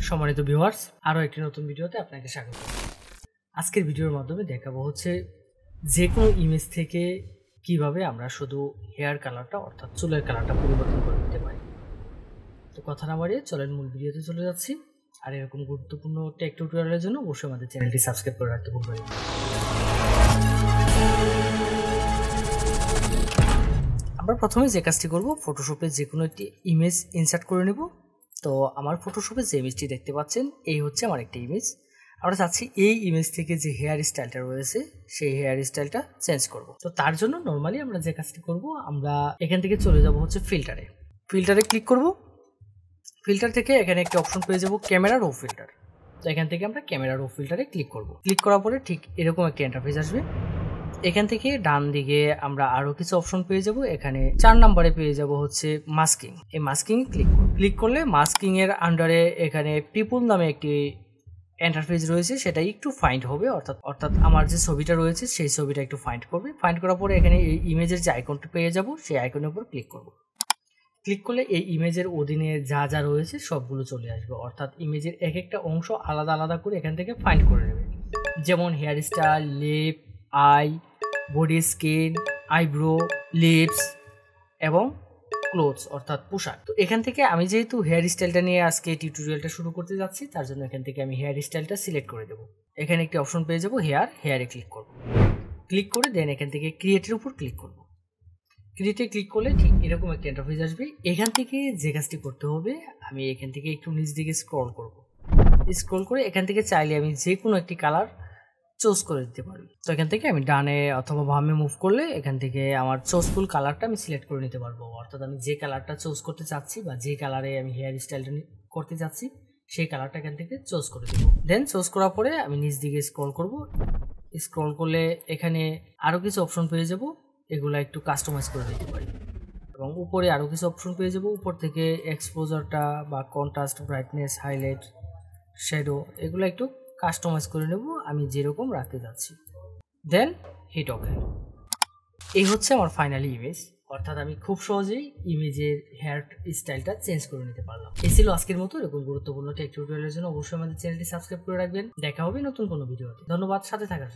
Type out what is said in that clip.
সম্মানিত ভিউয়ার্স, আরও একটি নতুন ভিডিওতে আপনাকে স্বাগত। আজকের ভিডিওর মাধ্যমে দেখাবো হচ্ছে যে কোনো ইমেজ থেকে কিভাবে আমরা শুধু হেয়ার কালারটা অর্থাৎ চুলের কালারটা পরিবর্তন করে দিতে পারি। তো কথা না বাড়িয়ে চলেন মূল ভিডিওতে চলে যাচ্ছি। আর এরকম গুরুত্বপূর্ণ টেক টিউটোরিয়ালের জন্য অবশ্যই আমাদের চ্যানেলটি সাবস্ক্রাইব করে রাখতে ভুলবেন না। আমরা প্রথমে যে কাজটি করব, ফটোশপে যে কোনো একটি ইমেজ ইনসার্ট করে নেব। তো আমার ফটোশপে যে ইমেজটি দেখতে পাচ্ছেন এই হচ্ছে আমার একটা ইমেজ। আমরা চাচ্ছি এই ইমেজ থেকে যে হেয়ার স্টাইলটা রয়েছে সেই হেয়ার স্টাইলটা চেঞ্জ করব। তো তার জন্য নর্মালি আমরা যে কাজটি করব, আমরা এখান থেকে চলে যাব হচ্ছে ফিল্টারে ক্লিক করব। ফিল্টার থেকে এখানে একটা অপশন পেয়ে যাব ক্যামেরা রো ফিল্টার। তো এখান থেকে আমরা ক্যামেরা রো ফিল্টারে ক্লিক করব। ক্লিক করার পরে ঠিক এরকম একটা ইন্টারফেস আসবে। এখান থেকে ডান দিকে আমরা আরো কিছু অপশন পেয়ে যাব। এখানে 4 নম্বরে পেয়ে যাব হচ্ছে মাস্কিং। এই মাস্কিং ক্লিক করলে মাস্কিং এর আন্ডারে এখানে পিপল নামে একটি ইন্টারফেস রয়েছে, সেটা একটু ফাইন্ড হবে, অর্থাৎ আমার যে ছবিটা রয়েছে সেই ছবিটা একটু ফাইন্ড করবে। ফাইন্ড করার পরে এখানে এই ইমেজের যে আইকনটা পেয়ে যাব, সেই আইকনের উপর ক্লিক করব। ক্লিক করলে এই ইমেজের অধীনে যা যা রয়েছে সবগুলো চলে আসবে, অর্থাৎ ইমেজের এক একটা অংশ আলাদা আলাদা করে এখান থেকে ফাইন্ড করে নেবে। যেমন hair style, lip, eye, body skin, eyebrow, lips এবং ক্লোথস অর্থাৎ পোশাক। তো এখান থেকে আমি যেহেতু হেয়ার স্টাইলটা নিয়ে আজকে টিউটোরিয়ালটা শুরু করতে যাচ্ছি, তার জন্য এখান থেকে আমি হেয়ার স্টাইলটা সিলেক্ট করে দেবো। এখানে একটি অপশন পেয়ে যাবো হেয়ারে ক্লিক করব। ক্লিক করে দেন এখান থেকে ক্রিয়েটের উপর ক্লিক করব। ক্রিয়েটে ক্লিক করলে ঠিক এরকম একটা ইন্টারফেস আসবে। এখান থেকে যে কাজটি করতে হবে, আমি এখান থেকে একটু নিচ দিকে স্ক্রল করব। স্ক্রল করে এখান থেকে চাইলে আমি যে কোনো একটি কালার চুজ করে দিতে পারি। তো এখান থেকে আমি ডানে অথবা বামে মুভ করলে এখান থেকে আমার চুজফুল কালারটা আমি সিলেক্ট করে নিতে পারবো, অর্থাৎ আমি যে কালারটা চুজ করতে চাচ্ছি বা যে কালারে আমি হেয়ার স্টাইলটা করতে চাচ্ছি সেই কালারটা এখান থেকে চুজ করে দেবো। দেন চুজ করার পরে আমি নিচ দিকে স্ক্রল করব। স্ক্রল করলে এখানে আরও কিছু অপশন পেয়ে যাব, এগুলো একটু কাস্টমাইজ করে দিতে পারি। এবং উপরে আরও কিছু অপশন পেয়ে যাব, উপর থেকে এক্সপোজারটা বা কন্ট্রাস্ট, ব্রাইটনেস, হাইলাইট, শ্যাডো এগুলো একটু কাস্টমাইজ করে নেব আমি যেরকম রাখতে যাচ্ছি। দেন হিট ওকে। এই হচ্ছে আমার ফাইনালি ইমেজ, অর্থাৎ আমি খুব সহজেই ইমেজের হেয়ার স্টাইলটা চেঞ্জ করে নিতে পারলাম। এই ছিল আজকের মতো এরকম গুরুত্বপূর্ণ টেক টিউটোরিয়ালের জন্য অবশ্যই আমাদের চ্যানেলটি সাবস্ক্রাইব করে রাখবেন। দেখা হবে নতুন কোনো ভিডিওতে। ধন্যবাদ সাথে থাকার জন্য।